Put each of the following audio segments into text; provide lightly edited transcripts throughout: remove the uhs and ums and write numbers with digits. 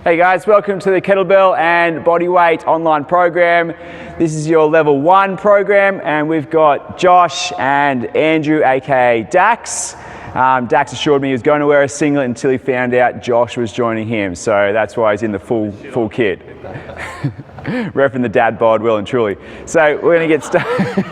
Hey guys, welcome to the Kettlebell and Bodyweight online program. This is your level 1 program and we've got Josh and Andrew, aka Dax. Dax assured me he was going to wear a singlet until he found out Josh was joining him, so that's why he's in the full kit. Repping the dad bod well and truly. So we're going to get started.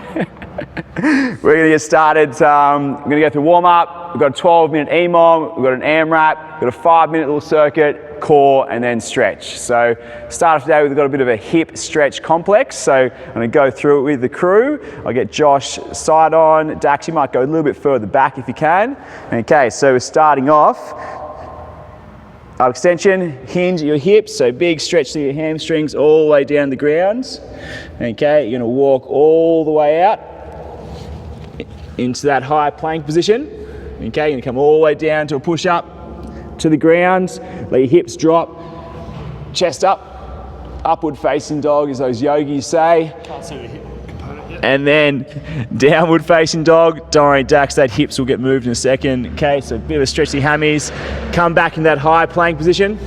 We're going to get started. We're going to go through warm up. We've got a 12-minute EMOM, we've got an AMRAP, we've got a 5-minute little circuit, core, and then stretch. So start off today, we've got a bit of a hip stretch complex. So I'm going to go through it with the crew. I'll get Josh side on. Dax, you might go a little bit further back if you can. Okay, so we're starting off. Up extension, hinge at your hips, so big stretch to your hamstrings all the way down the ground. Okay, you're going to walk all the way out into that high plank position. Okay, you're going to come all the way down to a push-up to the ground. Let your hips drop, chest up, upward facing dog as those yogis say. Can't see the hip component yet. And then downward facing dog. Don't worry, Dax, that hips will get moved in a second. Okay, so a bit of a stretch the hammies. Come back in that high plank position.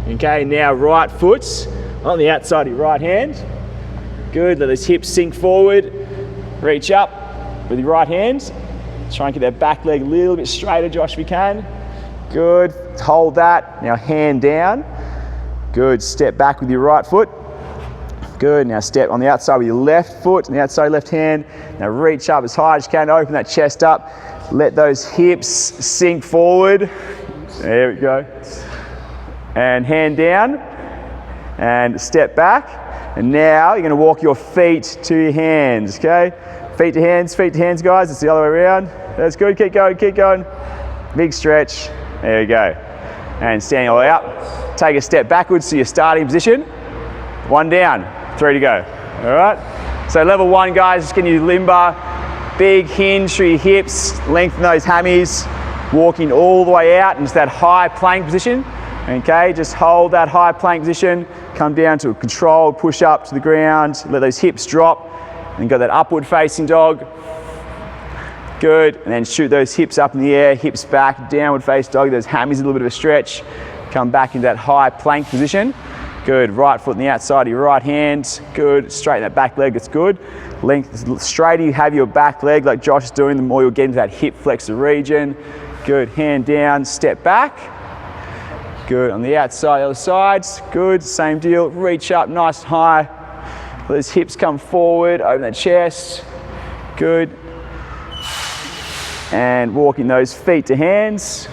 Okay, now right foot on the outside of your right hand. Good, let those hips sink forward. Reach up with your right hand. Try and get that back leg a little bit straighter, Josh, if you can. Good, hold that. Now hand down. Good, step back with your right foot. Good, now step on the outside with your left foot, on the outside left hand. Now reach up as high as you can, open that chest up. Let those hips sink forward. There we go. And hand down. And step back. And now you're gonna walk your feet to your hands, okay? Feet to hands, guys. It's the other way around. That's good, keep going, keep going. Big stretch, there you go. And standing all the way up. Take a step backwards to your starting position. 1 down, 3 to go, all right? So level 1, guys, just getting you limber. Big hinge through your hips, lengthen those hammies. Walking all the way out into that high plank position. Okay, just hold that high plank position. Come down to a controlled push up to the ground. Let those hips drop. And got that upward facing dog. Good, and then shoot those hips up in the air, hips back, downward face dog. Those hammies, a little bit of a stretch. Come back into that high plank position. Good, right foot on the outside of your right hand. Good, straighten that back leg, it's good. Length, the straighter you have your back leg, like Josh is doing, the more you'll get into that hip flexor region. Good, hand down, step back. Good, on the outside, the other sides. Good, same deal, reach up nice and high. Let those hips come forward, open that chest. Good. And walking those feet to hands.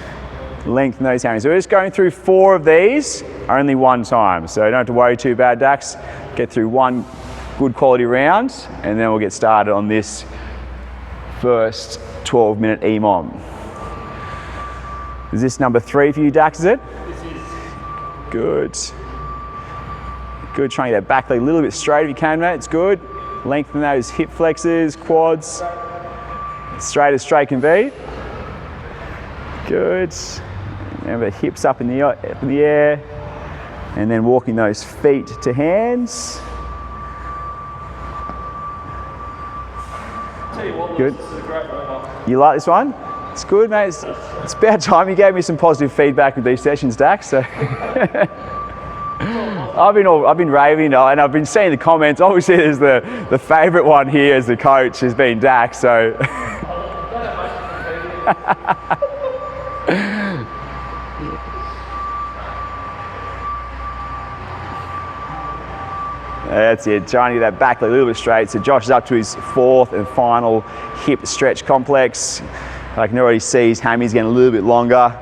Lengthen those hammies. So we're just going through 4 of these, only 1 time. So don't have to worry too bad, Dax. Get through 1 good quality round, and then we'll get started on this first 12-minute EMOM. Is this number 3 for you, Dax, is it? This is. Good. Good, try and get that back leg a little bit straight if you can, mate. It's good. Lengthen those hip flexors, quads. Straight as straight can be. Good. Remember, hips up in the air. And then walking those feet to hands. Tell you what, Good. this is a great warm-up. You like this one? It's good, mate. It's about time you gave me some positive feedback with these sessions, Dax. So. I've been raving, and I've been seeing the comments. Obviously, there's the favourite one here as the coach has been Dax. So. That's it. Trying to get that back leg a little bit straight. So Josh is up to his 4th and final hip stretch complex. I can already see his hammies getting a little bit longer.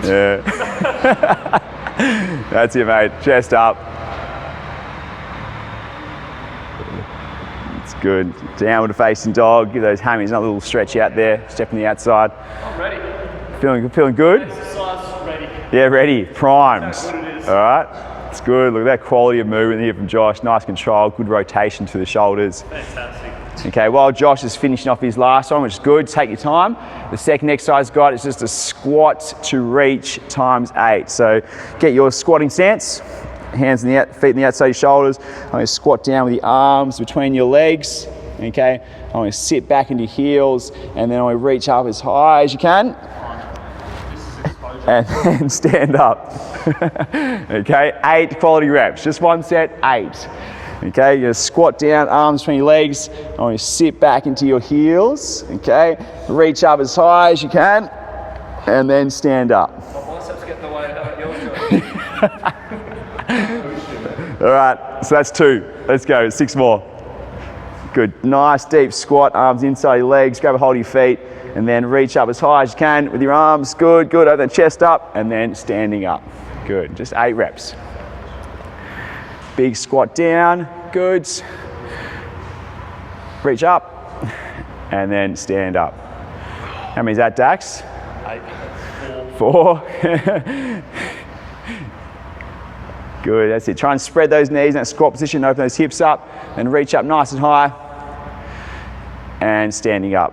Yeah. That's it, mate. Chest up. It's good. Downward facing dog. Give those hammies a little stretch out there. Step on the outside. I'm ready. Feeling good? Exercise ready. Yeah, ready. Primed. That's what it is. All right. It's good. Look at that quality of movement here from Josh. Nice control. Good rotation to the shoulders. Fantastic. Okay, while Josh is finishing off his last one, which is good, take your time. The second exercise got is just a squat to reach times 8. So get your squatting stance, hands in the feet on the outside of your shoulders. I'm going to squat down with the arms between your legs. Okay, I want to sit back into your heels, and then I want to reach up as high as you can, and then stand up. Okay, 8 quality reps, just one set, 8. Okay, you're gonna squat down, arms between your legs. I want you to sit back into your heels. Okay, reach up as high as you can, and then stand up. My biceps get in the way of yours. All right, so that's 2. Let's go, 6 more. Good, nice deep squat, arms inside your legs, grab a hold of your feet, and then reach up as high as you can with your arms. Good, good, open the chest up, and then standing up. Good, just 8 reps. Big squat down, good. Reach up, and then stand up. How many is that, Dax? 8. 4. Good, that's it. Try and spread those knees in that squat position, open those hips up, and reach up nice and high, and standing up.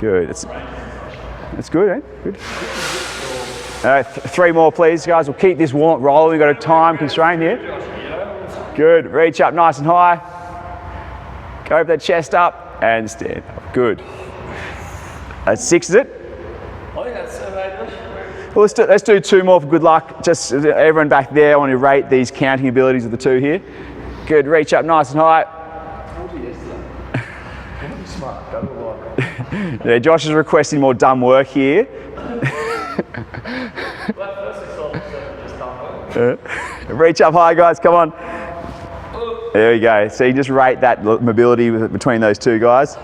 Good, that's good, eh? Good. 3 more, please, guys. We'll keep this warm rolling. We've got a time constraint here. Good, reach up nice and high. Go over that chest up, and stand up. Good. That's 6, is it? I think that's 7, 8. Well, let's do 2 more for good luck. Just everyone back there, I want to rate these counting abilities of the 2 here. Good, reach up nice and high. Yeah, Josh is requesting more dumb work here. Reach up high, guys, come on. There we go. So you just rate that mobility between those 2 guys.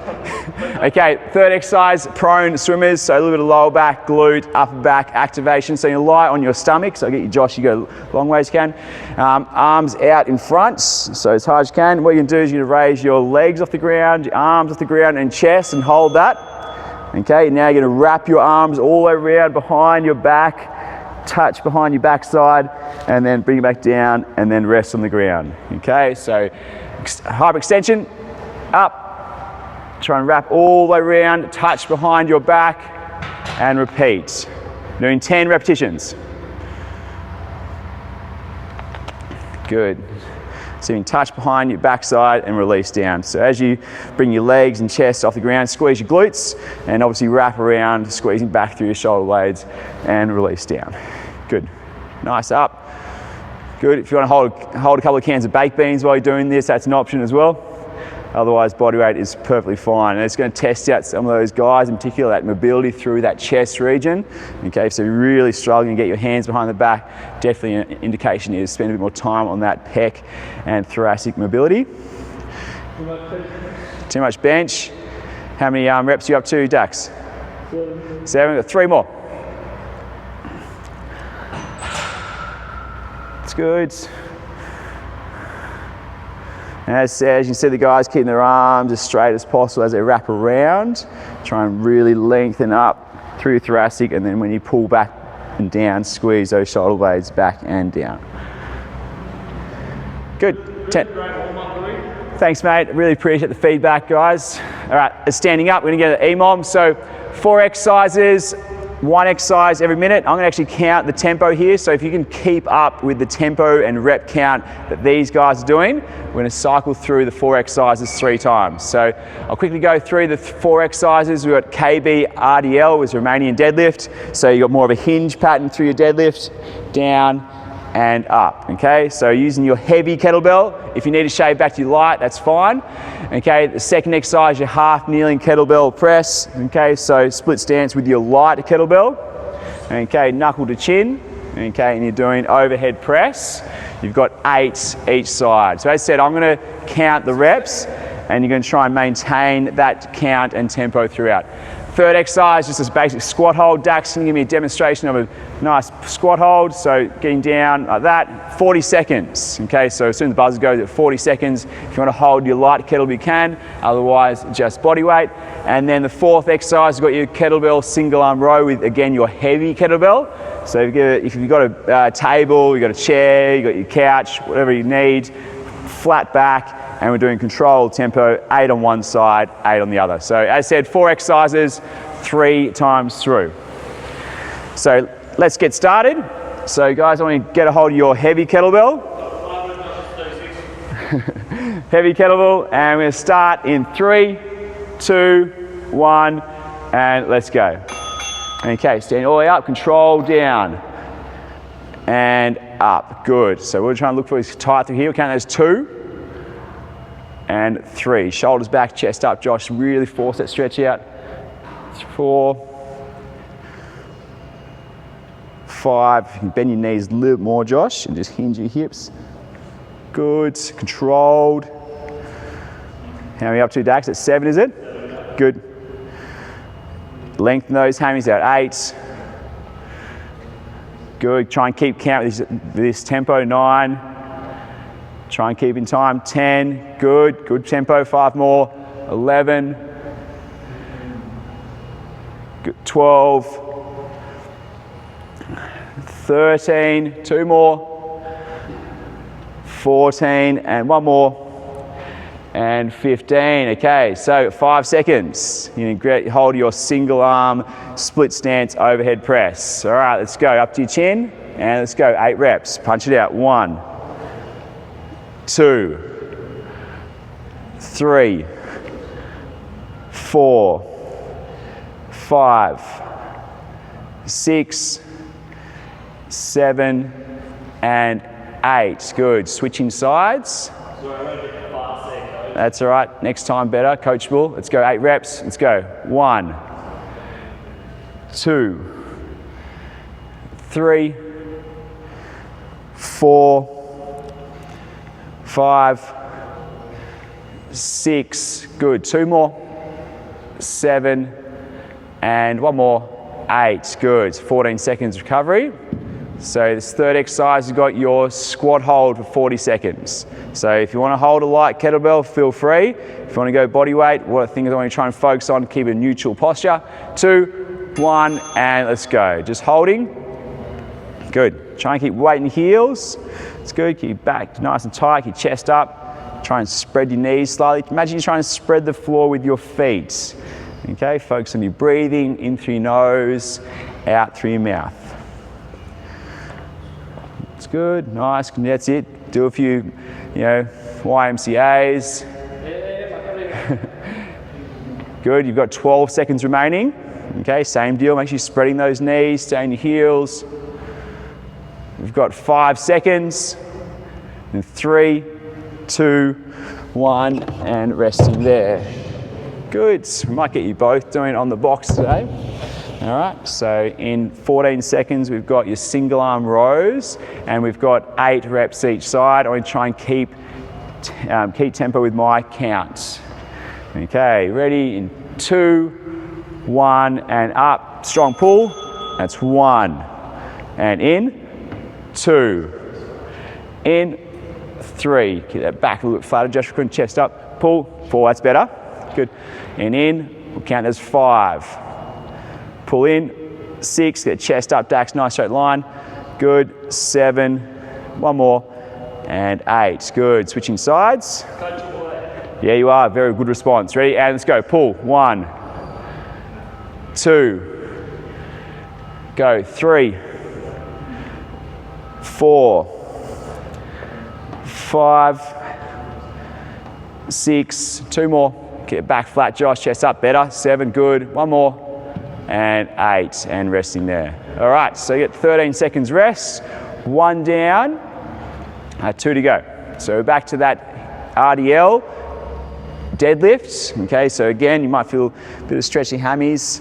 Okay, 3rd exercise, prone swimmers. So a little bit of lower back, glute, upper back activation. So you lie on your stomach. So get you, Josh, you go long way as you can. Arms out in front, so as high as you can. What you can do is you're going to raise your legs off the ground, your arms off the ground, and chest, and hold that. Okay, now you're going to wrap your arms all the way around behind your back, touch behind your backside, and then bring it back down, and then rest on the ground. Okay, so hyperextension, up, try and wrap all the way around, touch behind your back, and repeat. Doing 10 repetitions. Good. So you can touch behind your backside and release down. So as you bring your legs and chest off the ground, squeeze your glutes, and obviously wrap around, squeezing back through your shoulder blades, and release down. Good. Nice, up. Good. If you want to hold a couple of cans of baked beans while you're doing this, that's an option as well. Otherwise, body weight is perfectly fine. And it's going to test out some of those guys, in particular that mobility through that chest region. Okay, so you're really struggling to get your hands behind the back, definitely an indication is spend a bit more time on that pec and thoracic mobility. Too much bench. How many reps are you up to, Dax? 7. We've got 3 more. That's good. And as you can see the guys keeping their arms as straight as possible as they wrap around. Try and really lengthen up through thoracic, and then when you pull back and down, squeeze those shoulder blades back and down. Good. 10. Thanks, mate. Really appreciate the feedback, guys. All right, standing up, we're gonna get an EMOM. So 4 exercises, 1 exercise every minute. I'm going to actually count the tempo here, so if you can keep up with the tempo and rep count that these guys are doing, we're going to cycle through the 4 exercises 3 times. So I'll quickly go through the 4 exercises. We've got KB RDL, which is Romanian deadlift. So you've got more of a hinge pattern through your deadlift, down and up. Okay, so using your heavy kettlebell. If you need to shave back to your light, that's fine. Okay, the second exercise, your half kneeling kettlebell press. Okay, so split stance with your light kettlebell. Okay, knuckle to chin. Okay, and you're doing overhead press. You've got 8 each side. So as I said, I'm going to count the reps, and you're going to try and maintain that count and tempo throughout. Third exercise, just a basic squat hold. Dax can give me a demonstration of a nice squat hold. So getting down like that, 40 seconds. Okay, so as soon as the buzzer goes at 40 seconds, if you want to hold your light kettlebell, you can. Otherwise, just body weight. And then the 4th exercise, you've got your kettlebell single arm row with, again, your heavy kettlebell. So if you've got a table, you've got a chair, you've got your couch, whatever you need, flat back. And we're doing controlled tempo, 8 on one side, 8 on the other. So as I said, 4 exercises, 3 times through. So let's get started. So guys, I want you to get a hold of your heavy kettlebell. heavy kettlebell, and we're going to start in 3, 2, 1, and let's go. Okay, stand all the way up, control down, and up, good. So we're trying to look for this tight through here, we'll count those 2, and 3. Shoulders back, chest up, Josh, really force that stretch out. 4, 5, you can bend your knees a little more, Josh, and just hinge your hips. Good, controlled. How are we up to, Dax? That's 7, is it? Good. Lengthen those hammies out, 8. Good, try and keep count with this tempo, 9. Try and keep in time, 10. Good, good tempo, 5 more. 11. Good, 12. 13, 2 more. 14, and 1 more. And 15, okay, so 5 seconds. You can hold your single arm split stance overhead press. All right, let's go up to your chin, and let's go 8 reps. Punch it out, 1, 2, 3, 4, 5, 6, 7, and 8. Good, switching sides. That's all right, next time better, coachable. Let's go 8 reps, let's go. 1, 2, 3, 4, 5, 6, good. 2 more, 7, and 1 more, 8, good. 14 seconds recovery. So this third exercise, you've got your squat hold for 40 seconds. So if you want to hold a light kettlebell, feel free. If you want to go body weight, what are things I want you to try and focus on, keep a neutral posture. 2, 1, and let's go. Just holding. Good. Try and keep weight in the heels. It's good. Keep your back nice and tight, keep your chest up. Try and spread your knees slightly. Imagine you're trying to spread the floor with your feet. Okay, focus on your breathing, in through your nose, out through your mouth. It's good, nice, that's it. Do a few, YMCAs. Good, you've got 12 seconds remaining. Okay, same deal, make sure you're spreading those knees, stay in your heels. We've got 5 seconds. And 3, 2, 1, and resting there. Good, we might get you both doing it on the box today. All right, so in 14 seconds, we've got your single arm rows, and we've got 8 reps each side. I'm going to try and keep tempo with my count. Okay, ready in 2, 1, and up. Strong pull. That's 1. And in, 2. In, 3. Keep that back a little bit flatter. Josh, chest up. Pull. 4. That's better. Good. And in, we'll count as 5. Pull in, 6, get chest up, Dax, nice straight line. Good, 7, 1 more, and 8. Good, switching sides. Yeah, you are, very good response. Ready, and let's go, pull. 1, 2, go, 3, 4, 5, 6, 2 more. Get back flat, Josh, chest up, better. 7, good, 1 more. And 8, and resting there. All right, so you get 13 seconds rest, 1 down, 2 to go. So we're back to that RDL deadlift. Okay, so again, you might feel a bit of stretchy hammies,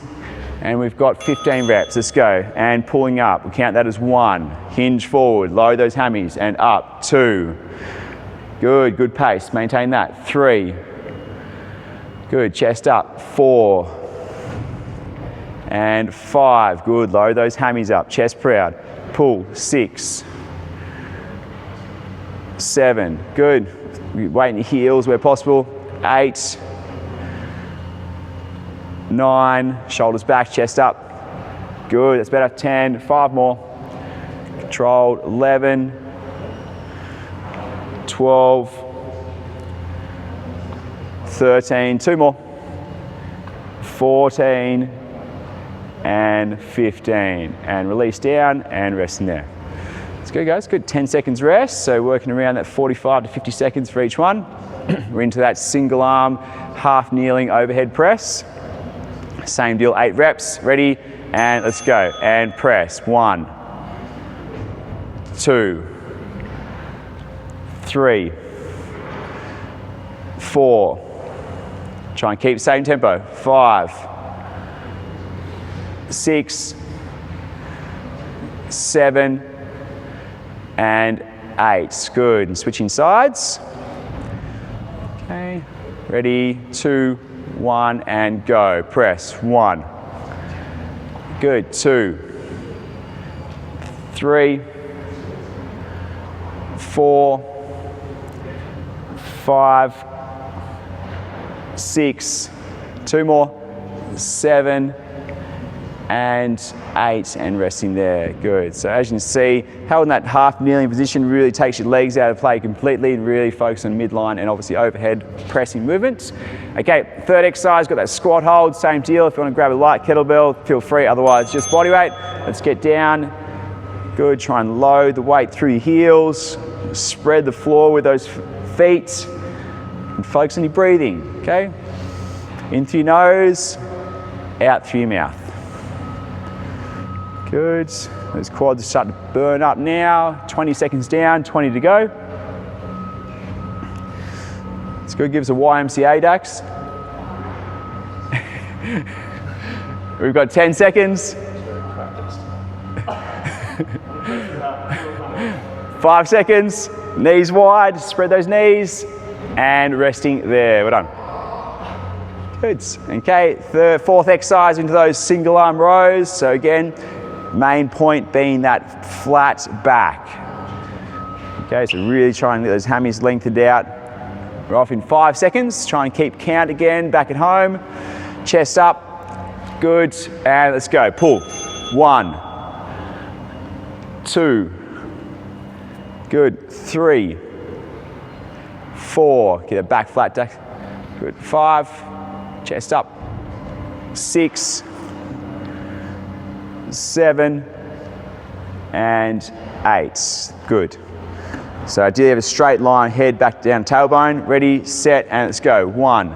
and we've got 15 reps. Let's go, and pulling up. We count that as 1. Hinge forward, lower those hammies, and up. 2. Good, good pace. Maintain that. 3. Good, chest up. 4. And 5, good, lower those hammies up, chest proud. Pull, 6, 7, good. Weight in your heels where possible. 8, 9, shoulders back, chest up. Good, that's better. 10, 5 more. Controlled. 11, 12, 13, 2 more. 14, and 15, and release down and resting there. Let's go, guys. Good, 10 seconds rest. So working around that 45 to 50 seconds for each one. We're into that single arm, half kneeling overhead press. Same deal, 8 reps. Ready? And let's go. And press. 1, 2, 3, 4. Try and keep the same tempo. 5, 6, 7, and 8. Good. And switching sides. Okay. Ready? 2, 1, and go. Press. 1. Good. 2, 3, 4, 5, 6. 2 more. 7. And 8, and resting there. Good. So as you can see, holding that half kneeling position really takes your legs out of play completely and really focus on midline and obviously overhead pressing movements. Okay, third exercise, got that squat hold, same deal. If you want to grab a light kettlebell, feel free, otherwise just body weight. Let's get down. Good, try and load the weight through your heels, spread the floor with those feet, and focus on your breathing, okay? In through your nose, out through your mouth. Good. Those quads are starting to burn up now. 20 seconds down, 20 to go. It's good. Give us a YMCA, Dax. We've got 10 seconds. 5 seconds. Knees wide. Spread those knees. And resting there. We're done. Good. Okay. Fourth exercise into those single arm rows. So again, main point being that flat back. Okay, so really try and get those hammies lengthened out. We're off in 5 seconds. Try and keep count again, back at home. Chest up, good, and let's go. Pull, 1, 2, good, 3, 4, get it back flat, good, 5, chest up, 6, 7, and 8. Good. So ideally have a straight line, head back down, tailbone. Ready, set, and let's go. 1,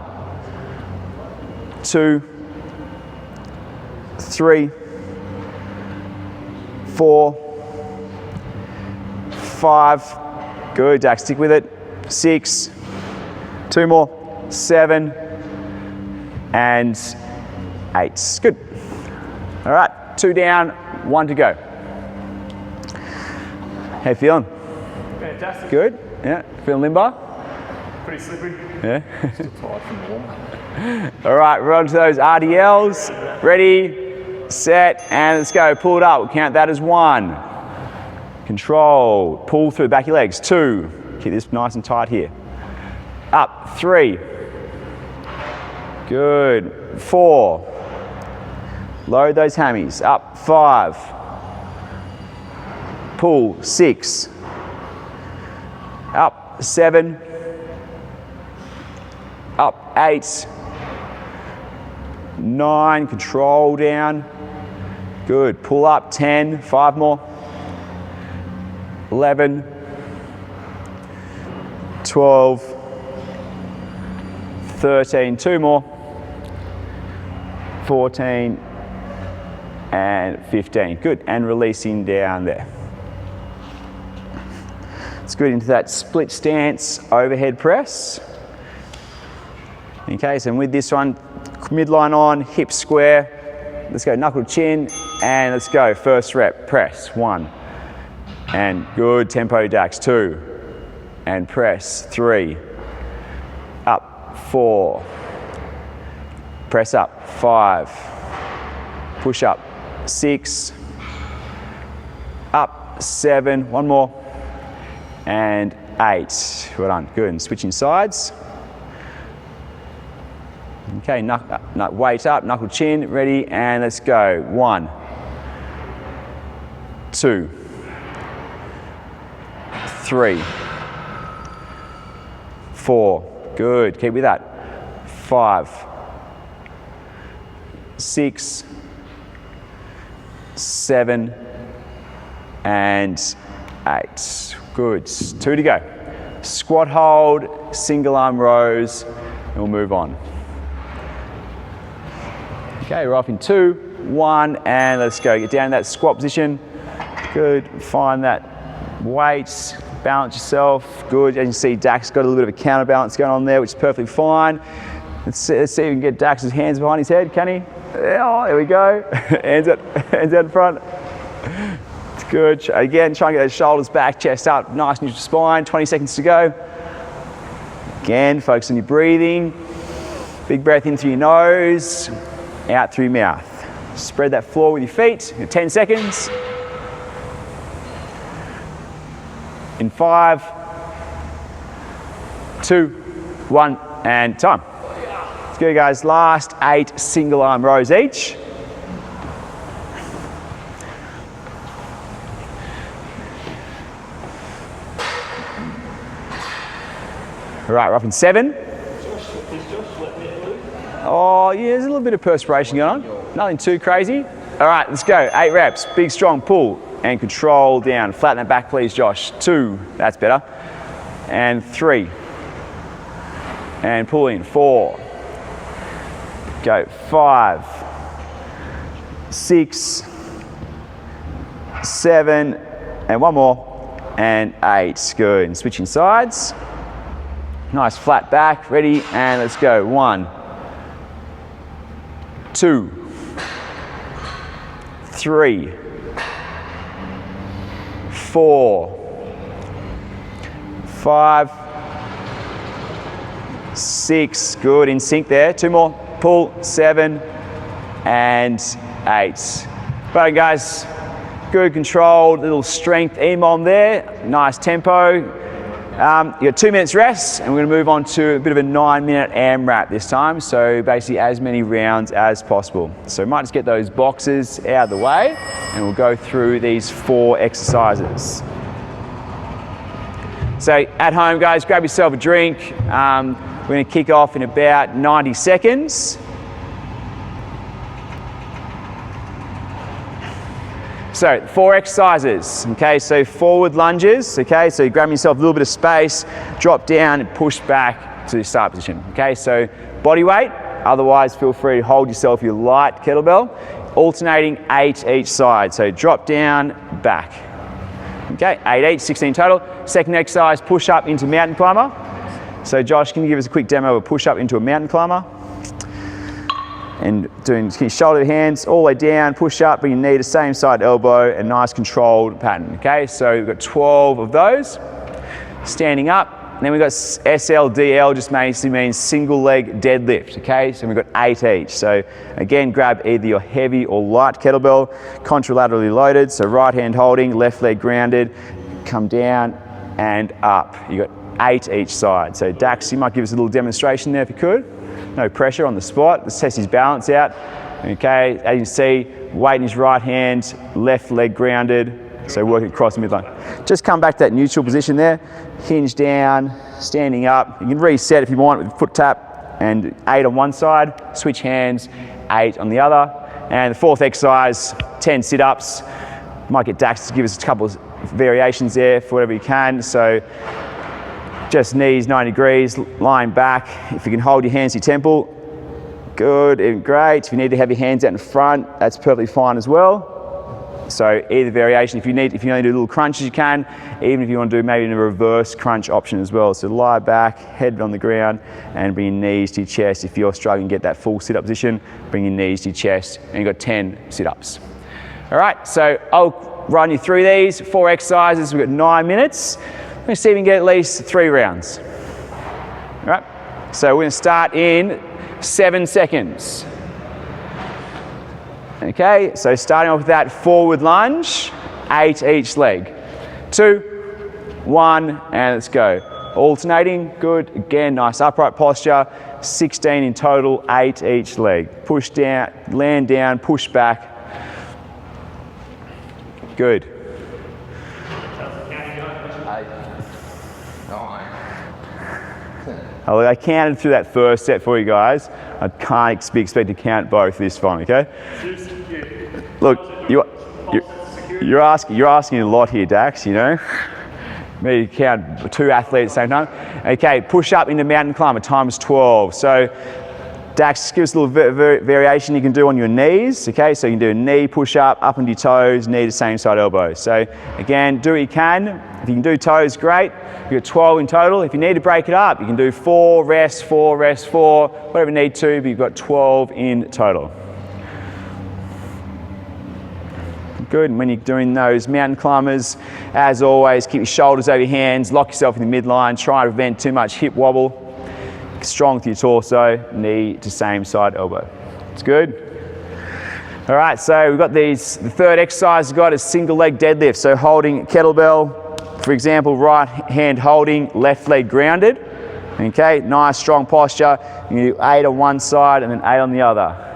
2, 3, 4, 5. Good, Dax, stick with it. 6, 2 more, 7, and 8. Good. All right. 2 down, 1 to go. How you feeling? Fantastic. Good? Yeah. Feeling limber? Pretty slippery. Yeah. Still tired from the warm. All right, we're on to those RDLs. Ready, set, and let's go. Pull it up. We'll count that as 1. Control. Pull through the back of your legs. 2. Keep this nice and tight here. Up. 3. Good. 4. Load those hammies. Up. 5. Pull. 6. Up. 7. Up. 8. 9. Control down. Good. Pull up. 10. 5 more. 11. 12. 13. 2 more. 14. And 15. Good. And releasing down there. It's good into that split stance overhead press. Okay, so with this one, midline on, hips square. Let's go knuckle chin, and let's go. First rep, press. 1. And good tempo, Dax. 2. And press. 3. Up. 4. Press up. 5. Push up. 6. Up. 7. 1 more. And 8. Well done. Good. And switching sides. Okay, weight up, knuckle chin, ready, and let's go. 1, 2, 3, 4. Good. Keep with that. 5, 6, 7, and 8. Good. 2 to go. squat hold, single arm rows, and we'll move on. Okay, we're off in 2, 1, and let's go. Get down in that squat position. Good, find that weight, balance yourself. Good, as you can see, Dax got a little bit of a counterbalance going on there, which is perfectly fine. Let's see if we can get Dax's hands behind his head, can he? Oh, there we go. hands out in front. It's good. Again, try and get those shoulders back, chest up, nice neutral spine. 20 seconds to go. Again, focus on your breathing. Big breath in through your nose, out through your mouth. Spread that floor with your feet. 10 seconds. In 5, 2, 1, and time. Let's go, guys. Last 8 single arm rows each. All right, we're up in 7. Oh, yeah, there's a little bit of perspiration going on. Nothing too crazy. All right, let's go. 8 reps. Big, strong pull and control down. Flatten that back, please, Josh. 2. That's better. And 3. And pull in. 4. Go. 5. 6. 7. And one more. And 8. Good. And switching sides. Nice flat back. Ready? And let's go. 1. 2, 3, 4, 5, 6, good, in sync there. 2 more, pull, 7, and 8. Right, guys, good, controlled, little strength EMOM there, nice tempo. You got 2 minutes rest, and we're going to move on to a bit of a 9-minute AMRAP this time. So basically as many rounds as possible. So might just get those boxes out of the way, and we'll go through these 4 exercises. So at home, guys, grab yourself a drink. We're going to kick off in about 90 seconds. So 4 exercises, okay, so forward lunges, okay, so you grab yourself a little bit of space, drop down and push back to the start position, okay, so body weight, otherwise feel free to hold yourself your light kettlebell, alternating 8 each side, so drop down, back, okay, 8 each, 16 total. Second exercise, push up into mountain climber. So Josh, can you give us a quick demo of a push up into a mountain climber? And doing shoulder to hands all the way down, push up, bring your knee to same side elbow, and nice controlled pattern, okay? So we've got 12 of those. Standing up, and then we've got SLDL, just basically means single leg deadlift, okay? So we've got 8 each. So again, grab either your heavy or light kettlebell, contralaterally loaded, so right hand holding, left leg grounded, come down and up. You got 8 each side. So Dax, you might give us a little demonstration there if you could. No pressure on the spot. Let's test his balance out. Okay, as you can see, weight in his right hand, left leg grounded. So work across the midline. Just come back to that neutral position there. Hinge down, standing up. You can reset if you want with foot tap and 8 on one side. Switch hands, 8 on the other. And the 4th exercise, 10 sit-ups. Might get Dax to give us a couple of variations there for whatever you can. So just knees 90 degrees, lying back. If you can hold your hands to your temple, good and great. If you need to have your hands out in front, that's perfectly fine as well. So either variation, if you need to do little crunches, you can. Even if you want to do maybe in a reverse crunch option as well. So lie back, head on the ground, and bring your knees to your chest. If you're struggling to get that full sit-up position, bring your knees to your chest, and you've got 10 sit-ups. All right, so I'll run you through these 4 exercises. We've got 9 minutes. Let's see if we can get at least 3 rounds. All right, so we're going to start in 7 seconds. Okay, so starting off with that forward lunge, 8 each leg. 2, 1, and let's go. Alternating, good. Again, nice upright posture. 16 in total, 8 each leg. Push down, land down, push back. Good. I counted through that first set for you guys. I can't be expected to count both this time, okay? Look, you're asking a lot here, Dax, you know? Me count 2 athletes at the same time. Okay, push up into mountain climber, times 12. So Dax, give us a little variation you can do on your knees. Okay, so you can do a knee push up onto your toes, knee to same side elbow. So again, do what you can. If you can do toes, great. You've got 12 in total. If you need to break it up, you can do 4, rest, 4, rest, 4, whatever you need to, but you've got 12 in total. Good, and when you're doing those mountain climbers, as always, keep your shoulders over your hands, lock yourself in the midline, try to prevent too much hip wobble. Strong with your torso, knee to same side elbow. It's good. All right, so we've got these, the third exercise we've got is single leg deadlift. So holding kettlebell, for example, right hand holding, left leg grounded. Okay, nice strong posture. You can do 8 on one side and then 8 on the other.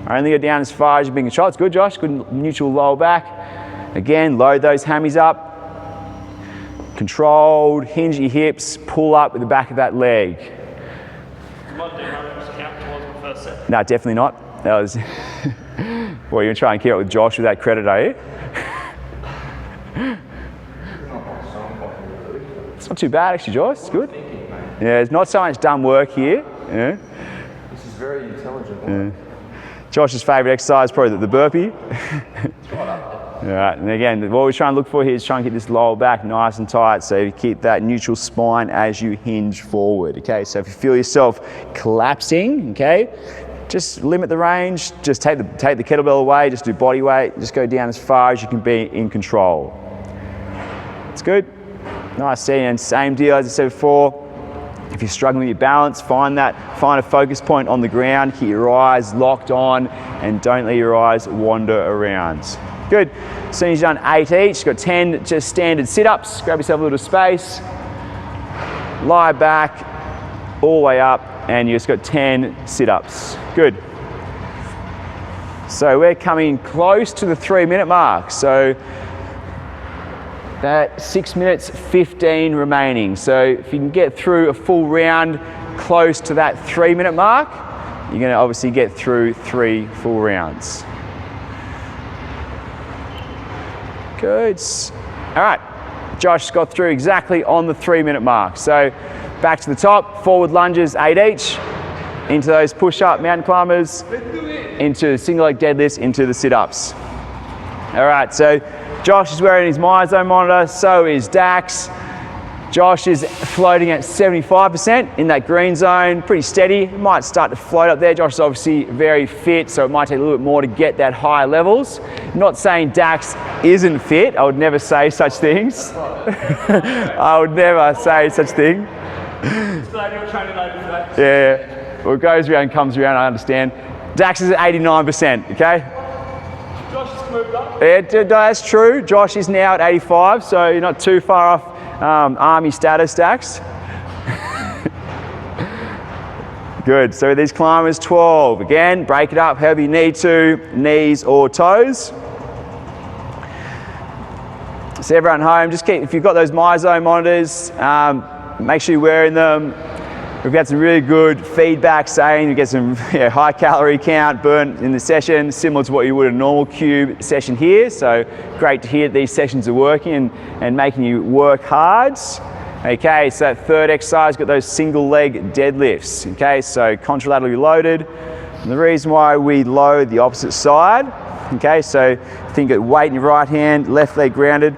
Only go down as far as you can control. It's good, Josh. Good neutral lower back. Again, load those hammies up. Controlled, hinge your hips, pull up with the back of that leg. No, definitely not. That was. Well, you're trying to keep up with Josh with that credit, are you? It's not too bad, actually, Josh. It's good. Yeah, there's not so much dumb work here. Yeah. This is very intelligent. Yeah. Josh's favourite exercise is probably the burpee. All right, and again, what we're trying to look for here is trying to keep this lower back nice and tight, so you keep that neutral spine as you hinge forward, okay? So if you feel yourself collapsing, okay, just limit the range, just take the kettlebell away, just do body weight, just go down as far as you can be in control. It's good. Nice, steady, and same deal as I said before. If you're struggling with your balance, find a focus point on the ground, keep your eyes locked on, and don't let your eyes wander around. Good. As soon as you've done 8 each, you've got 10 just standard sit-ups. Grab yourself a little space, lie back, all the way up, and you've just got 10 sit-ups. Good. So we're coming close to the 3-minute mark. So that 6 minutes 15 remaining. So if you can get through a full round close to that 3-minute mark, you're going to obviously get through 3 full rounds. Good. All right, Josh got through exactly on the 3-minute mark. So back to the top, forward lunges, 8 each, into those push-up mountain climbers, into single leg deadlifts, into the sit-ups. All right, so Josh is wearing his MyZone monitor, so is Dax. Josh is floating at 75% in that green zone, pretty steady. It might start to float up there. Josh is obviously very fit, so it might take a little bit more to get that high levels. Not saying Dax isn't fit. I would never say such things. I would never say such thing. Yeah, well, it goes around, comes around, I understand. Dax is at 89%, okay? Josh has moved up. Yeah, that's true. Josh is now at 85, so you're not too far off army status, Dax. Good, so these climbers, 12. Again, break it up however you need to, knees or toes. So everyone home, just keep, if you've got those MyZone monitors, make sure you're wearing them. We've had some really good feedback saying you get some high calorie count burnt in the session, similar to what you would in a normal cube session here. So great to hear that these sessions are working and making you work hard. Okay, so that third exercise, got those single leg deadlifts. Okay, so contralaterally loaded. And the reason why we load the opposite side, okay, so think of weight in your right hand, left leg grounded.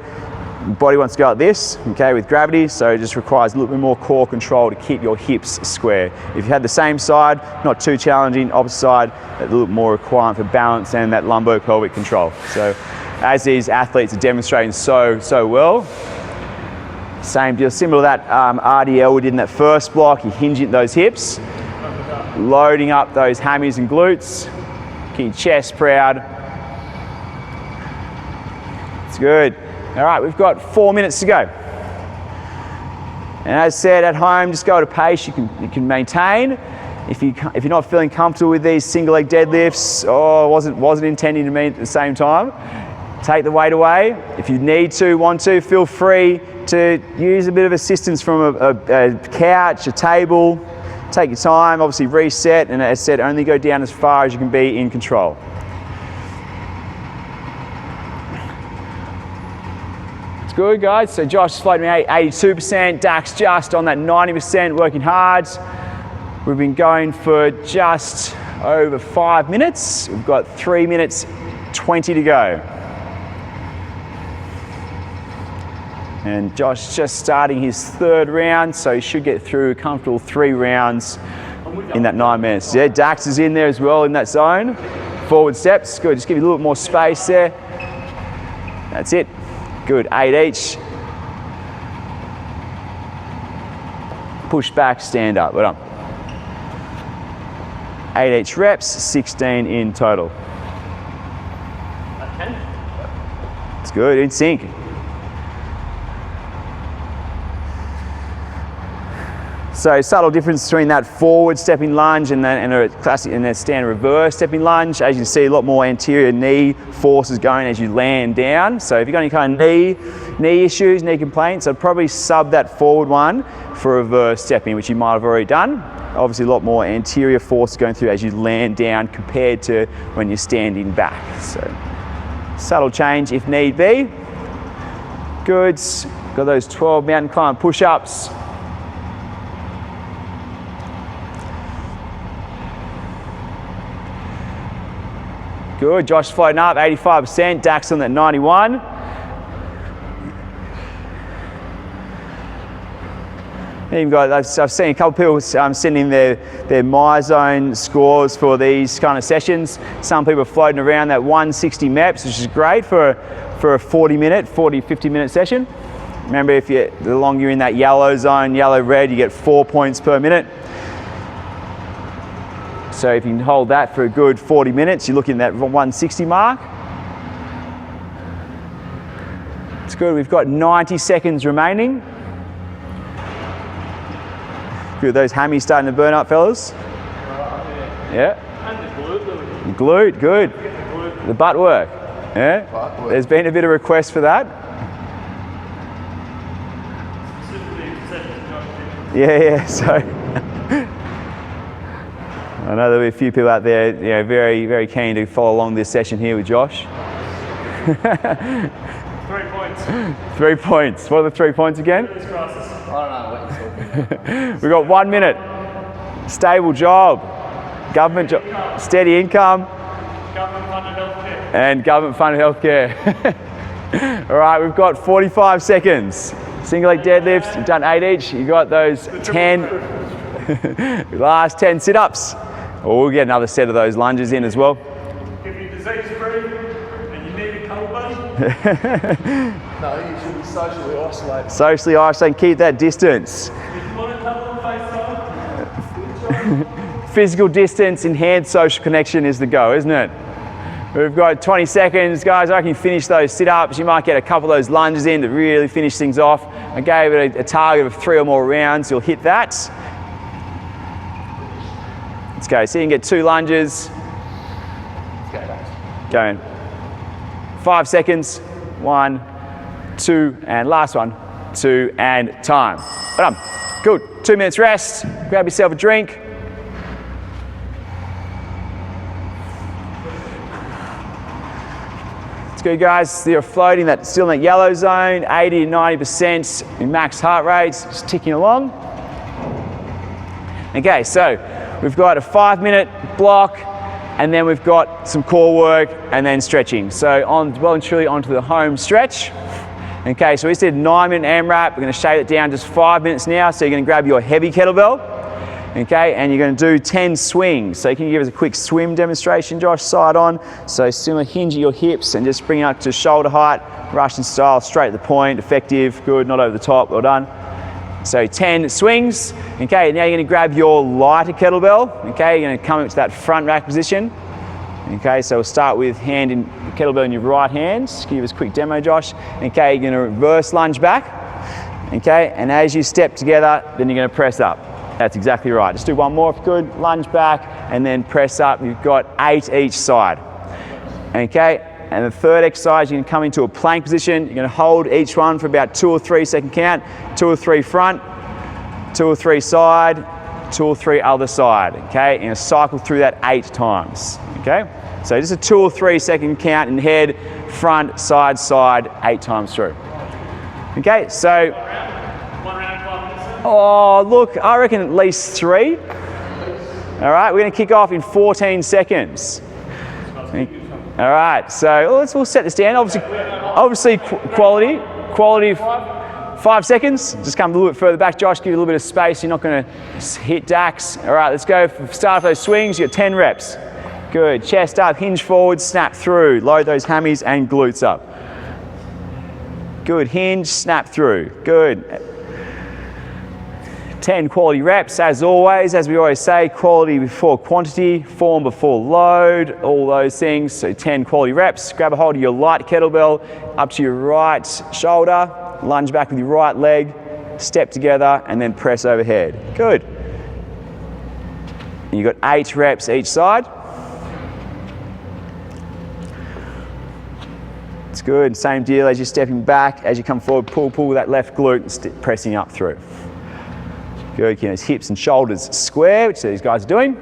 Body wants to go like this, okay, with gravity, so it just requires a little bit more core control to keep your hips square. If you had the same side, not too challenging, opposite side, a little bit more requirement for balance and that lumbo-pelvic control. So as these athletes are demonstrating so well, same deal, similar to that RDL we did in that first block, you hinge into those hips, loading up those hammies and glutes, keep your chest proud. It's good. All right, we've got 4 minutes to go. And as said, at home, just go at a pace you can maintain. If you're not feeling comfortable with these single leg deadlifts, or wasn't intending to meet at the same time, take the weight away. If you need to, want to, feel free to use a bit of assistance from a couch, a table. Take your time, obviously reset, and as said, only go down as far as you can be in control. good, guys. So Josh is floating at 82%, Dax just on that 90%, working hard. We've been going for just over 5 minutes. We've got 3 minutes 20 to go. And Josh just starting his 3rd round, so he should get through a comfortable 3 rounds in that 9 minutes. Yeah, Dax is in there as well in that zone. Forward steps, good. Just give you a little bit more space there. That's it. Good, 8 each. Push back, stand up. Well done. 8 each reps, 16 in total. It's good, in sync. So subtle difference between that forward stepping lunge and a classic and a standard reverse stepping lunge. As you can see, a lot more anterior knee forces going as you land down. So if you've got any kind of knee issues, knee complaints, I'd probably sub that forward one for reverse stepping, which you might have already done. Obviously a lot more anterior force going through as you land down compared to when you're standing back. So subtle change if need be. Good. Got those 12 mountain climb push-ups. Good, Josh floating up, 85%, Dax on that 91. Even got, I've seen a couple of people sending their MyZone scores for these kind of sessions. Some people are floating around that 160 MEPs, which is great for a 50 minute session. Remember, the longer you're in that yellow zone, yellow-red, you get 4 points per minute. So if you can hold that for a good 40 minutes, you're looking at that 160 mark. It's good, we've got 90 seconds remaining. Good, those hammies starting to burn up, fellas. Yeah. And the glute. The glute, good. The butt work. Yeah. There's been a bit of request for that. Yeah, so. I know there'll be a few people out there, very, very keen to follow along this session here with Josh. 3 points. 3 points. What are the 3 points again? I don't know what you're talking about. We've got 1 minute. Stable job, government job, steady income, Government-funded healthcare. and government-funded healthcare. All right, we've got 45 seconds. Single leg deadlifts, you've done 8 each. You've got those 10, last 10 sit-ups. Or we'll get another set of those lunges in as well. If you're disease-free and you need a cuddle buddy. No, you should be socially isolated. Socially isolated, keep that distance. If you want to cuddle on FaceTime. Physical distance, enhanced social connection is the go, isn't it? We've got 20 seconds, guys. I can finish those sit-ups. You might get a couple of those lunges in to really finish things off. I gave it a target of 3 or more rounds. You'll hit that. Let's go. So you can get 2 lunges. Go in. 5 seconds. 1, 2, and last one. 2, and time. Well done. Good. 2 minutes rest. Grab yourself a drink. It's good, guys. You're floating that, still in that yellow zone, 80 to 90% in max heart rates, just ticking along. Okay, so we've got a 5 minute block, and then we've got some core work and then stretching. So well and truly onto the home stretch. Okay, so we just did 9 minute AMRAP. We're going to shave it down just 5 minutes now. So you're going to grab your heavy kettlebell, okay, and you're going to do 10 swings. So can you give us a quick swim demonstration, Josh, side on? So similar, hinge at your hips and just bring it up to shoulder height, Russian style, straight to the point, effective, good, not over the top, well done. So 10 swings. Okay, now you're going to grab your lighter kettlebell. Okay, you're going to come into that front rack position. Okay, so we'll start with kettlebell in your right hand. Just give us a quick demo, Josh. Okay, you're going to reverse lunge back. Okay, and as you step together, then you're going to press up. That's exactly right. Just do one more if you could. Lunge back and then press up. You've got 8 each side. Okay, and the third exercise, you can come into a plank position. You're going to hold each one for about 2 or 3 second count. 2 or 3 front, 2 or 3 side, 2 or 3 other side. Okay, and cycle through that 8 times. Okay, so just a 2 or 3 second count in head, front, side, 8 times through. Okay, so, 1 round, 5 minutes. oh, look, I reckon at least 3. All right, we're going to kick off in 14 seconds. All right, so we'll set the stand. Obviously quality 5 seconds. Just come a little bit further back, Josh, give you a little bit of space. You're not going to hit dax. All right, let's go. Start those swings. You got 10 reps. Good. Chest up, hinge forward, snap through. Load those hammies and glutes up. Good. Hinge, snap through. Good. 10 quality reps, as always, as we always say, quality before quantity, form before load, all those things. So 10 quality reps. Grab a hold of your light kettlebell up to your right shoulder, lunge back with your right leg, step together, and then press overhead. Good. And you've got 8 reps each side. It's good. Same deal as you're stepping back, as you come forward, pull that left glute and pressing up through. Good, keep those hips and shoulders square, which these guys are doing.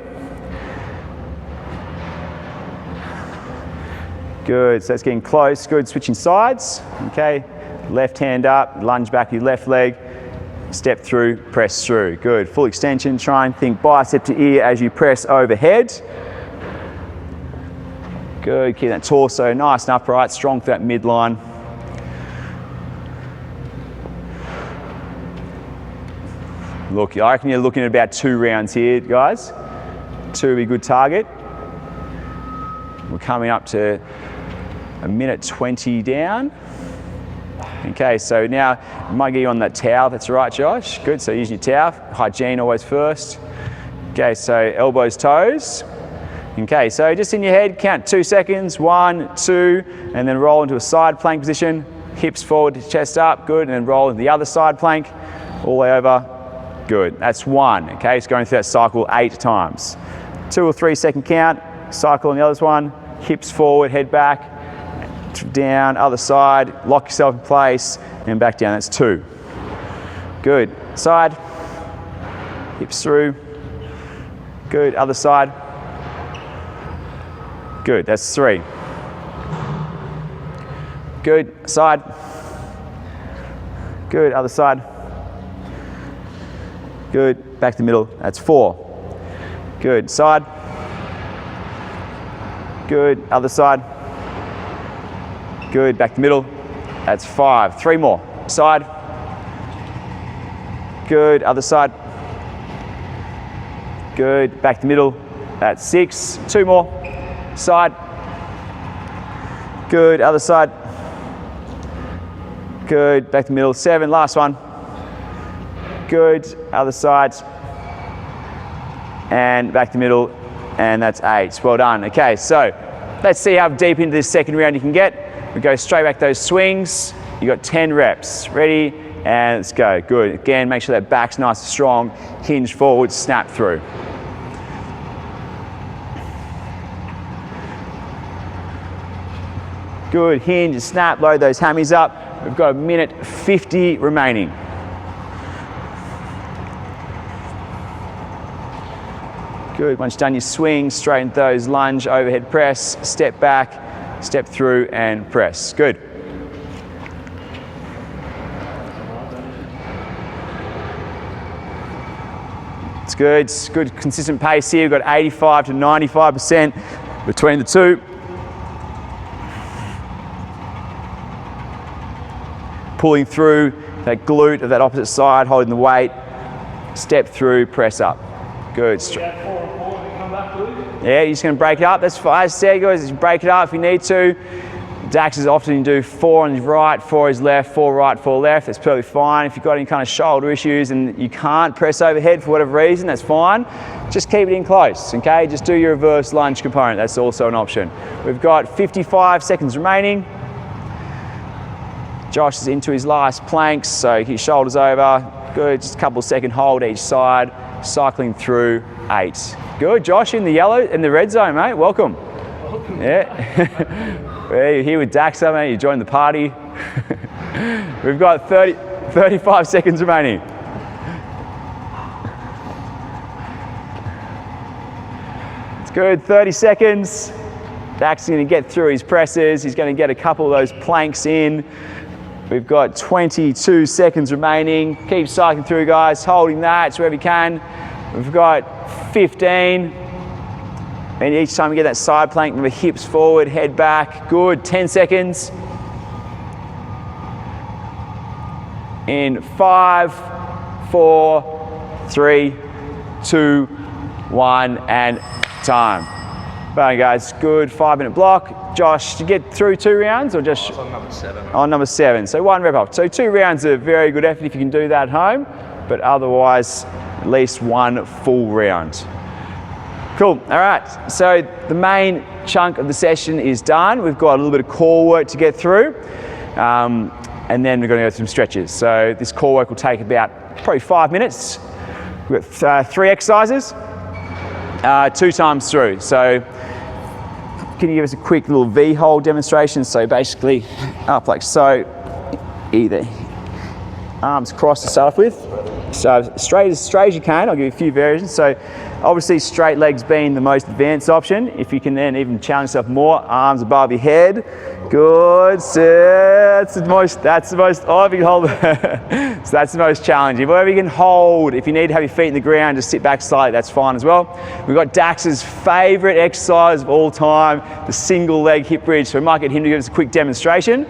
Good, so that's getting close. Good, switching sides. Okay, left hand up, lunge back with your left leg, step through, press through. Good, full extension. Try and think bicep to ear as you press overhead. Good, keep that torso nice and upright, strong for that midline. Look, I reckon you're looking at about 2 rounds here, guys. 2 would be a good target. We're coming up to 1:20 down. Okay, so now I might get you on that towel. That's right, Josh. Good, so use your towel. Hygiene always first. Okay, so elbows, toes. Okay, so just in your head, count 2 seconds. 1, 2, and then roll into a side plank position. Hips forward, chest up. Good, and then roll into the other side plank. All the way over. Good, that's 1, okay? It's going through that cycle 8 times. 2 or 3 second count, cycle on the other one, hips forward, head back, down, other side, lock yourself in place, and back down, that's 2. Good, side, hips through, good, other side, good, that's 3. Good, side, good, other side. Good, back to the middle, that's 4. Good, side. Good, other side. Good, back to the middle, that's 5. 3 more, side. Good, other side. Good, back to the middle, that's 6. 2 more, side. Good, other side. Good, back to the middle, 7. Last one. Good, other side, and back to the middle, and that's 8. Well done. Okay, so let's see how deep into this second round you can get. We go straight back those swings. You got 10 reps. Ready, and let's go. Good. Again, make sure that back's nice and strong. Hinge forward, snap through. Good, hinge, snap, load those hammies up. We've got 1:50 remaining. Good, once you've done your swing, straighten those, lunge, overhead press, step back, step through and press. Good. It's good, it's good consistent pace here. We've got 85 to 95% between the two. Pulling through that glute of that opposite side, holding the weight, step through, press up. Good. Yeah, you're just going to break it up. That's fine. As I said, guys, just break it up if you need to. Dax is often you do 4 on his right, 4 on his left, 4 right, 4 left. That's perfectly fine. If you've got any kind of shoulder issues and you can't press overhead for whatever reason, that's fine. Just keep it in close, okay? Just do your reverse lunge component. That's also an option. We've got 55 seconds remaining. Josh is into his last planks, so his shoulders over. Good, just a couple of second hold each side. Cycling through 8. Good, Josh in the yellow, in the red zone, mate. Welcome. Yeah. Well, you're here with Daxa, mate. You joined the party. We've got 35 seconds remaining. It's good, 30 seconds. Dax is going to get through his presses. He's going to get a couple of those planks in. We've got 22 seconds remaining. Keep cycling through, guys, holding that wherever you can. We've got 15. And each time you get that side plank, remember hips forward, head back. Good, 10 seconds. In 5, 4, 3, 2, 1, and time. Bang, guys, good, 5-minute block. Josh, did you get through 2 rounds or just? I was on number 7. On number 7, so 1 rep up. So 2 rounds are very good effort if you can do that at home, but otherwise at least 1 full round. Cool, all right, so the main chunk of the session is done. We've got a little bit of core work to get through, and then we're going to go through some stretches. So this core work will take about probably 5 minutes. We've got 3 exercises, 2 times through. So can you give us a quick little V-hold demonstration? So basically up like so, either arms crossed to start off with. So straight as you can. I'll give you a few variations. So obviously straight legs being the most advanced option. If you can then even challenge yourself more, arms above your head. Good. So that's the most, oh, if you can hold, so that's the most challenging. Whatever you can hold, if you need to have your feet in the ground, just sit back slightly, that's fine as well. We've got Dax's favorite exercise of all time, the single leg hip bridge. So we might get him to give us a quick demonstration.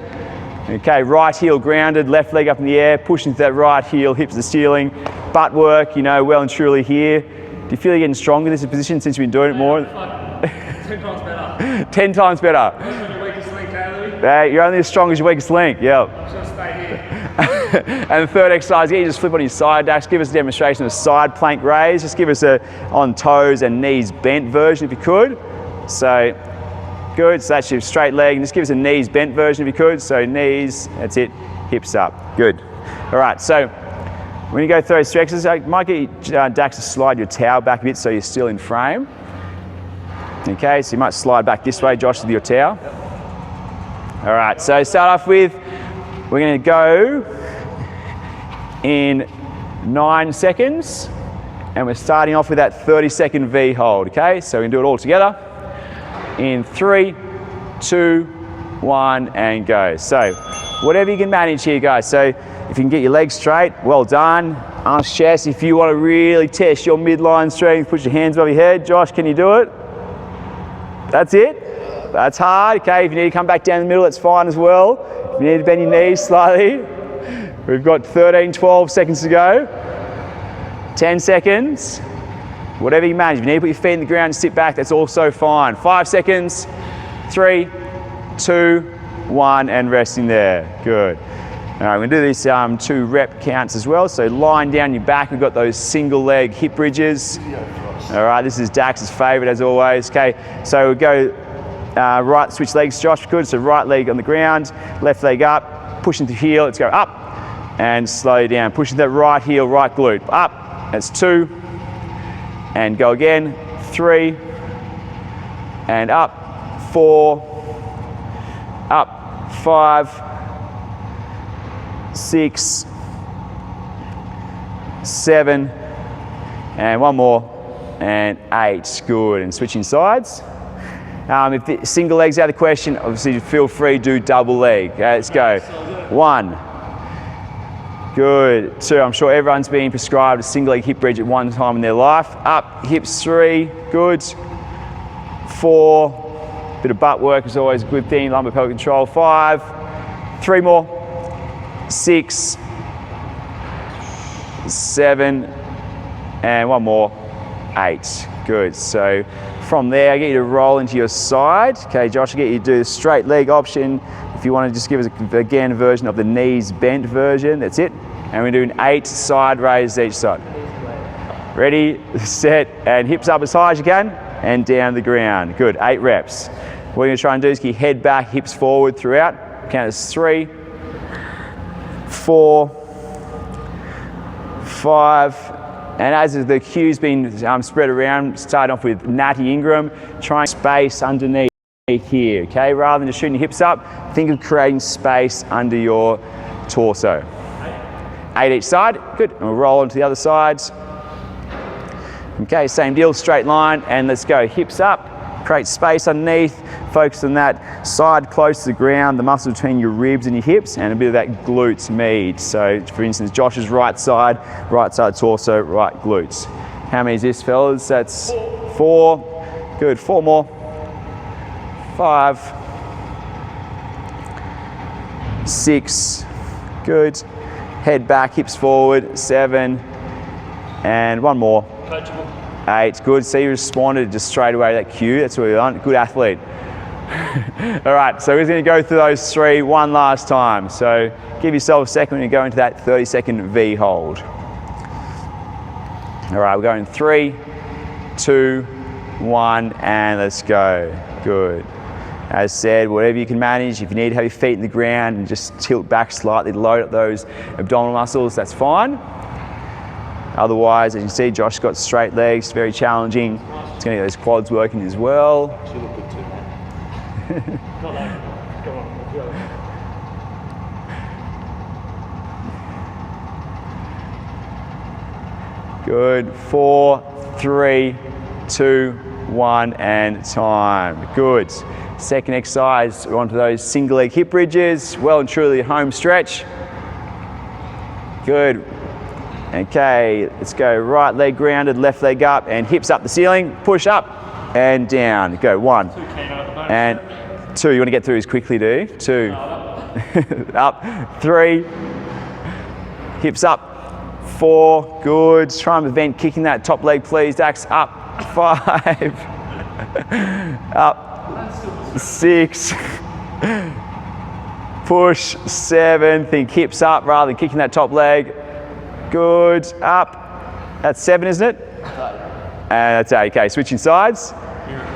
Okay, right heel grounded, left leg up in the air, pushing to that right heel, hips to the ceiling, butt work, you know, well and truly here. Do you feel you're getting stronger in this position since you've been doing it more? 10 times better. 10 times better. Your weakest link, Kaylee. Hey, you're only as strong as your weakest link, yeah. I'm just gonna stay here. And the third exercise, you just flip on your side, Dax. Give us a demonstration of side plank raise. Just give us a on toes and knees bent version if you could. So, good, so that's your straight leg. And just give us a knees bent version if you could. So knees, that's it, hips up. Good. All right, so when you go through those stretches, I might get you, Dax, to slide your towel back a bit so you're still in frame. Okay, so you might slide back this way, Josh, with your towel. All right, so start off with, we're going to go in 9 seconds, and we're starting off with that 30-second V hold, okay? So we can do it all together. In 3, 2, 1, and go. So whatever you can manage here, guys. So if you can get your legs straight, well done. Arms, chest. If you want to really test your midline strength, put your hands above your head. Josh, can you do it? That's it. That's hard. Okay, if you need to come back down the middle, that's fine as well. If you need to bend your knees slightly. We've got 13, 12 seconds to go. 10 seconds. Whatever you manage. If you need to put your feet in the ground and sit back, that's also fine. 5 seconds. 3, 2, 1, and resting there. Good. All right, we're going to do these 2 rep counts as well. So lying down your back, we've got those single leg hip bridges. All right, this is Dax's favorite as always. Okay, so we'll go right, switch legs, Josh, good. So right leg on the ground, left leg up, pushing the heel, let's go up, and slow down. Pushing that right heel, right glute, up, that's 2, and go again, 3, and up, 4, up, 5, 6, 7, and one more, and 8, good, and switching sides. If the single leg's out of the question, obviously feel free to do double leg. Okay, let's go. 1, good, 2, I'm sure everyone's been prescribed a single leg hip bridge at one time in their life. Up, hips 3, good. 4, bit of butt work is always a good thing, lumbar pelvic control. 5, 3 more, 6, 7, and one more, 8. Good. So from there, I get you to roll into your side. Okay, Josh, I get you to do the straight leg option. If you want to just give us again a version of the knees bent version, that's it. And we're doing 8 side raises each side. Ready, set, and hips up as high as you can, and down the ground. Good. 8 reps. What we're going to try and do is get your head back, hips forward throughout. Count as 3, 4, 5. And as the cue's been spread around, start off with Natty Ingram, trying space underneath here, okay? Rather than just shooting your hips up, think of creating space under your torso. 8 each side, good. And we'll roll onto the other sides. Okay, same deal, straight line, and let's go. Hips up, Create space underneath, focus on that side close to the ground, the muscle between your ribs and your hips, and a bit of that glutes med. So for instance, Josh's right side torso, right glutes. How many is this, fellas? That's 4. Good, 4 more. 5. 6. Good. Head back, hips forward. 7. And 1 more. 8. Good. See, you responded just straight away to that cue. That's what we want. Good athlete. All right, so we're going to go through those 3 one last time. So give yourself a second when you go into that 30-second V hold. All right, we're going 3, 2, 1, and let's go. Good. As said, whatever you can manage. If you need to have your feet in the ground and just tilt back slightly to load up those abdominal muscles, that's fine. Otherwise, as you can see, Josh's got straight legs, very challenging. It's going to get those quads working as well. You look good too, man. Good. 4, 3, 2, 1, and time. Good. Second exercise, we're onto those single leg hip bridges. Well and truly a home stretch. Good. Okay, let's go right leg grounded, left leg up, and hips up the ceiling. Push up and down. Go 1 and 2. You want to get through as quickly, do you? 2. Up. 3. Hips up. 4. Good. Try and prevent kicking that top leg, please. Dax. Up. 5. Up. 6. Push. 7. Think hips up rather than kicking that top leg. Good. Up. That's 7, isn't it? And that's 8. Okay, switching sides.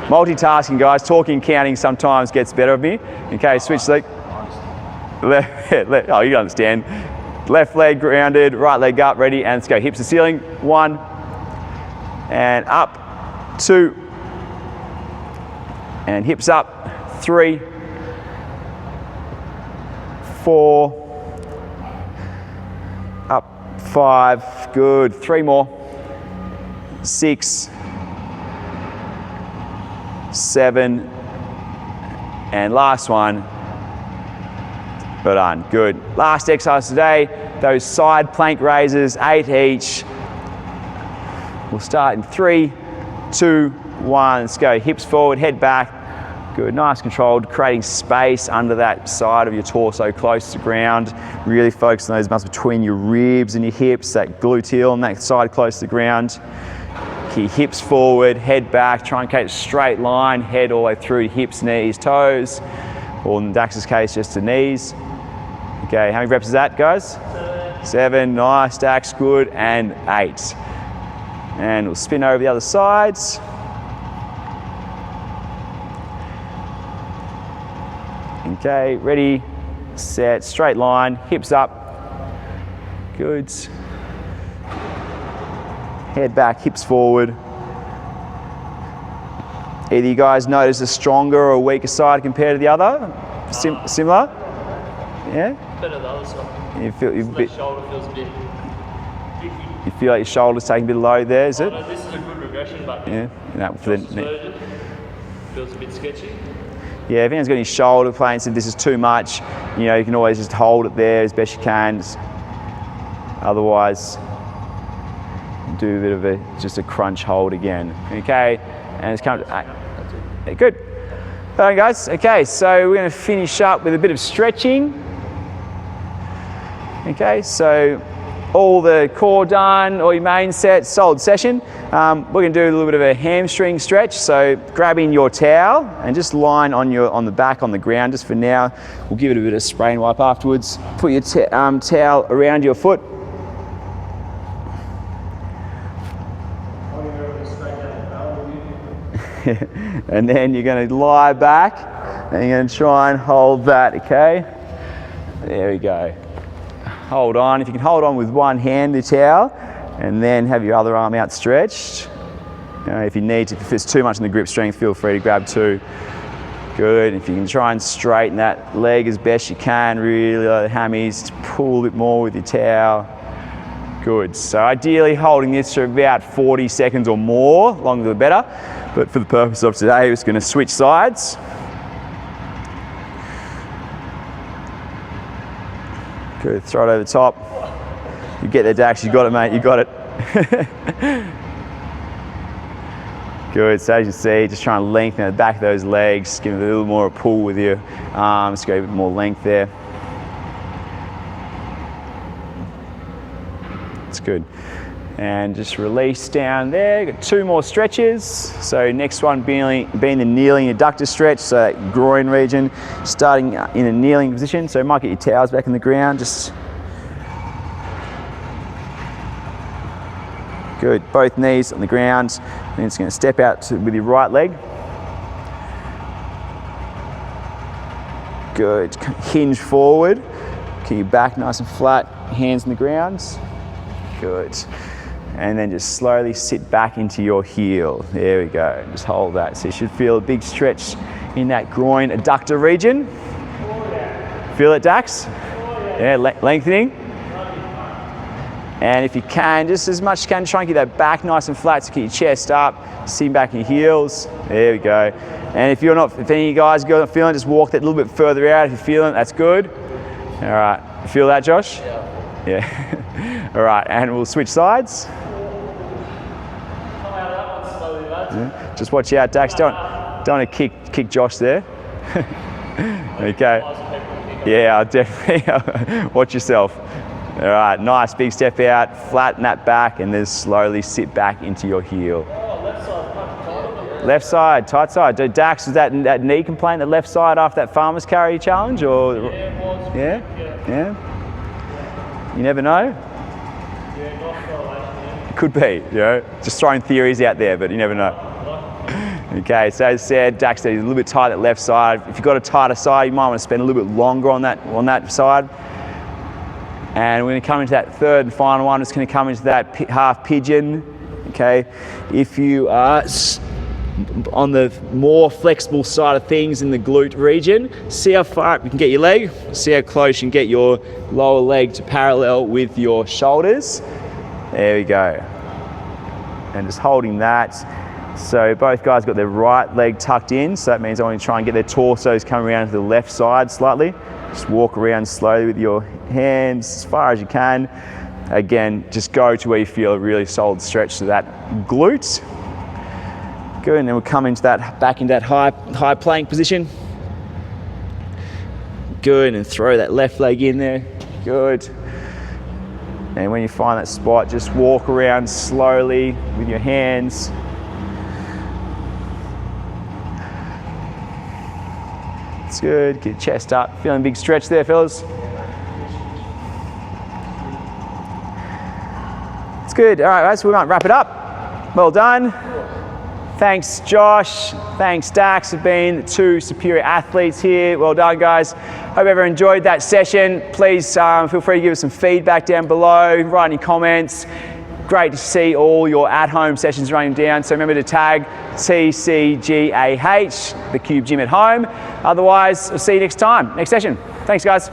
Multitasking, guys. Talking, counting sometimes gets better of me. Okay, switch leg. Left. Oh, you understand. Left leg grounded, right leg up, ready, and let's go. Hips to ceiling. 1. And up. 2. And hips up. 3. 4. Up. 5. Good. 3 more. 6. 7. And last one. Well done. Good. Last exercise today, those side plank raises, 8 each. We'll start in 3, 2, 1. Let's go. Hips forward, head back. Good. Nice controlled, creating space under that side of your torso close to the ground. Really focus on those muscles between your ribs and your hips, that gluteal and that side close to the ground. Keep hips forward, head back. Try and create a straight line, head all the way through hips, knees, toes. Or in Dax's case, just the knees. Okay, how many reps is that, guys? 7. Nice, Dax, good. And 8. And we'll spin over the other sides. Okay, ready, set, straight line, hips up. Good. Head back, hips forward. Either you guys notice a stronger or a weaker side compared to the other? Similar? Yeah? Better the other side. You feel The shoulder feels a bit icky. you feel like your shoulder's taking a bit of load there, is it? No, this is a good regression, but Yeah. That for the, feels a bit sketchy. yeah, if anyone's got any shoulder pain, so this is too much, you know, you can always just hold it there as best you can. Otherwise, do a bit of just a crunch hold again. Okay, and it's come to 8. Good. All right, guys. Okay, so we're going to finish up with a bit of stretching. Okay, so all the core done, all your main sets, solid session. We're going to do a little bit of a hamstring stretch. So grabbing your towel and just line on the back on the ground just for now. We'll give it a bit of spray and wipe afterwards. Put your towel around your foot. And then you're going to lie back and you're going to try and hold that, okay? There we go. Hold on. If you can hold on with one hand, the towel, and then have your other arm outstretched. If you need to, if it's too much in the grip strength, feel free to grab 2. Good. If you can try and straighten that leg as best you can, really the hammies, pull a bit more with your towel. Good. So ideally holding this for about 40 seconds or more, longer the better. But for the purpose of today, we're just going to switch sides. Good, throw it over the top. You get there, Dax, you got it, mate, you got it. Good, so as you see, just trying to lengthen the back of those legs, give it a little more pull with your arms, go a bit more length there. That's good. And just release down there. Got 2 more stretches. So next one being the kneeling adductor stretch, so that groin region, starting in a kneeling position. So you might get your towels back in the ground, just good, both knees on the ground. Then it's going to step out with your right leg. Good, hinge forward. Keep your back nice and flat, hands on the ground. Good. And then just slowly sit back into your heel. There we go, just hold that. So you should feel a big stretch in that groin adductor region. Feel it, Dax? Yeah, lengthening. And if you can, just as much as you can, try and keep that back nice and flat, so keep your chest up, sit back in your heels. There we go. And if any of you guys are not feeling, just walk that a little bit further out. If you're feeling it, that's good. All right, feel that, Josh? Yeah. All right, and we'll switch sides. Yeah. Just watch out, Dax. Don't want to kick Josh there. Okay. Yeah, I'll definitely watch yourself. All right, nice big step out, flatten that back, and then slowly sit back into your heel. Left side, tight side. Dax, was that knee complaint, the left side after that farmer's carry challenge, or? Yeah, it was. Yeah. You never know. Could be, you know, just throwing theories out there, but you never know. Okay, so as I said, Dax said he's a little bit tight at left side. If you've got a tighter side, you might want to spend a little bit longer on that side. And we're going to come into that third and final one. It's going to come into that half pigeon. Okay, if you are on the more flexible side of things in the glute region, see how far up you can get your leg, see how close you can get your lower leg to parallel with your shoulders. There we go. And just holding that. So both guys got their right leg tucked in, so that means I want to try and get their torsos coming around to the left side slightly. Just walk around slowly with your hands as far as you can. Again, just go to where you feel a really solid stretch to that glute. Good, and then we'll come into that, back into that high plank position. Good, and throw that left leg in there. Good. And when you find that spot, just walk around slowly with your hands. It's good, get your chest up. Feeling a big stretch there, fellas? It's good. All right, guys, we might wrap it up. Well done. Thanks, Josh. Thanks, Dax, for being the 2 superior athletes here. Well done, guys. Hope everyone enjoyed that session. Please feel free to give us some feedback down below, write any comments. Great to see all your at-home sessions running down. So remember to tag TCGAH, the Cube Gym at Home. Otherwise, I'll see you next time, next session. Thanks, guys.